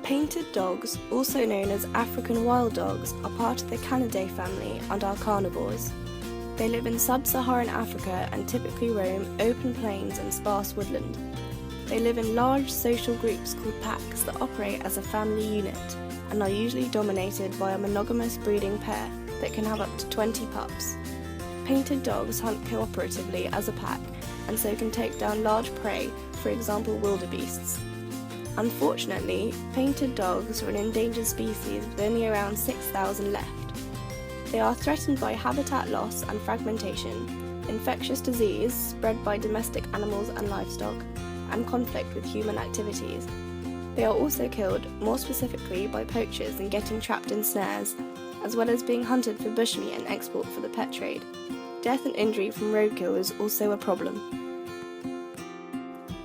Painted dogs, also known as African wild dogs, are part of the Canidae family and are carnivores. They live in sub-Saharan Africa and typically roam open plains and sparse woodland. They live in large social groups called packs that operate as a family unit and are usually dominated by a monogamous breeding pair that can have up to 20 pups. Painted dogs hunt cooperatively as a pack and so can take down large prey, for example wildebeests. Unfortunately, painted dogs are an endangered species with only around 6,000 left. They are threatened by habitat loss and fragmentation, infectious disease spread by domestic animals and livestock, and conflict with human activities. They are also killed, more specifically by poachers and getting trapped in snares, as well as being hunted for bushmeat and export for the pet trade. Death and injury from roadkill is also a problem.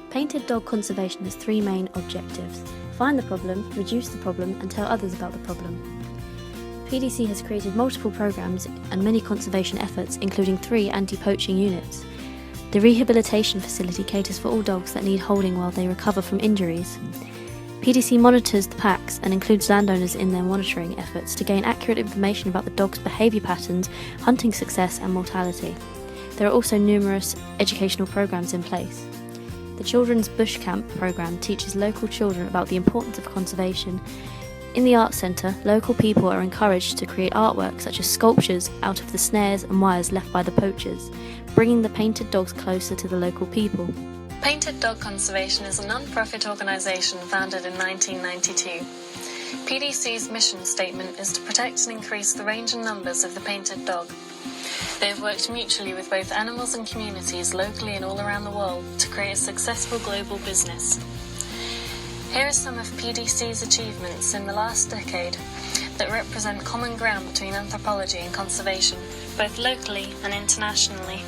Painted dog conservation has three main objectives: find the problem, reduce the problem, and tell others about the problem. PDC has created multiple programs and many conservation efforts, including 3 anti-poaching units. The rehabilitation facility caters for all dogs that need holding while they recover from injuries. PDC monitors the packs and includes landowners in their monitoring efforts to gain accurate information about the dog's behaviour patterns, hunting success and mortality. There are also numerous educational programs in place. The Children's Bush Camp programme teaches local children about the importance of conservation. In the Arts Centre, local people are encouraged to create artwork such as sculptures out of the snares and wires left by the poachers, bringing the painted dogs closer to the local people. Painted Dog Conservation is a non-profit organisation founded in 1992. PDC's mission statement is to protect and increase the range and numbers of the painted dog. They have worked mutually with both animals and communities locally and all around the world to create a successful global business. Here are some of PDC's achievements in the last decade that represent common ground between anthropology and conservation, both locally and internationally.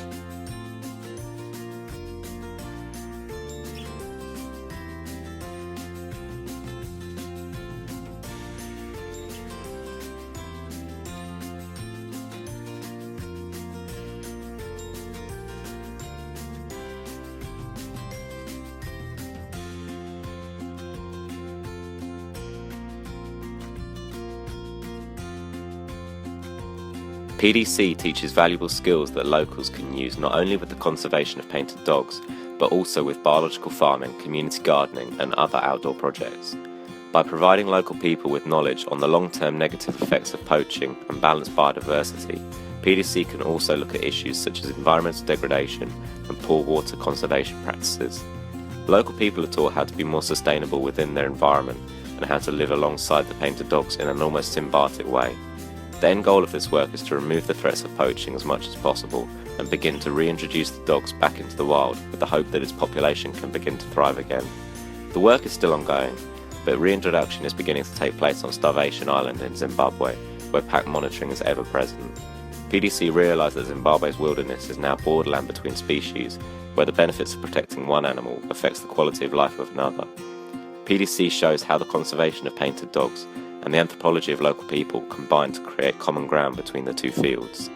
PDC teaches valuable skills that locals can use not only with the conservation of painted dogs, but also with biological farming, community gardening and other outdoor projects. By providing local people with knowledge on the long-term negative effects of poaching and balanced biodiversity, PDC can also look at issues such as environmental degradation and poor water conservation practices. Local people are taught how to be more sustainable within their environment and how to live alongside the painted dogs in an almost symbiotic way. The end goal of this work is to remove the threats of poaching as much as possible and begin to reintroduce the dogs back into the wild with the hope that its population can begin to thrive again. The work is still ongoing, but reintroduction is beginning to take place on Starvation Island in Zimbabwe, where pack monitoring is ever present. PDC realised that Zimbabwe's wilderness is now borderland between species, where the benefits of protecting one animal affects the quality of life of another. PDC shows how the conservation of painted dogs and the anthropology of local people combine to create common ground between the two fields.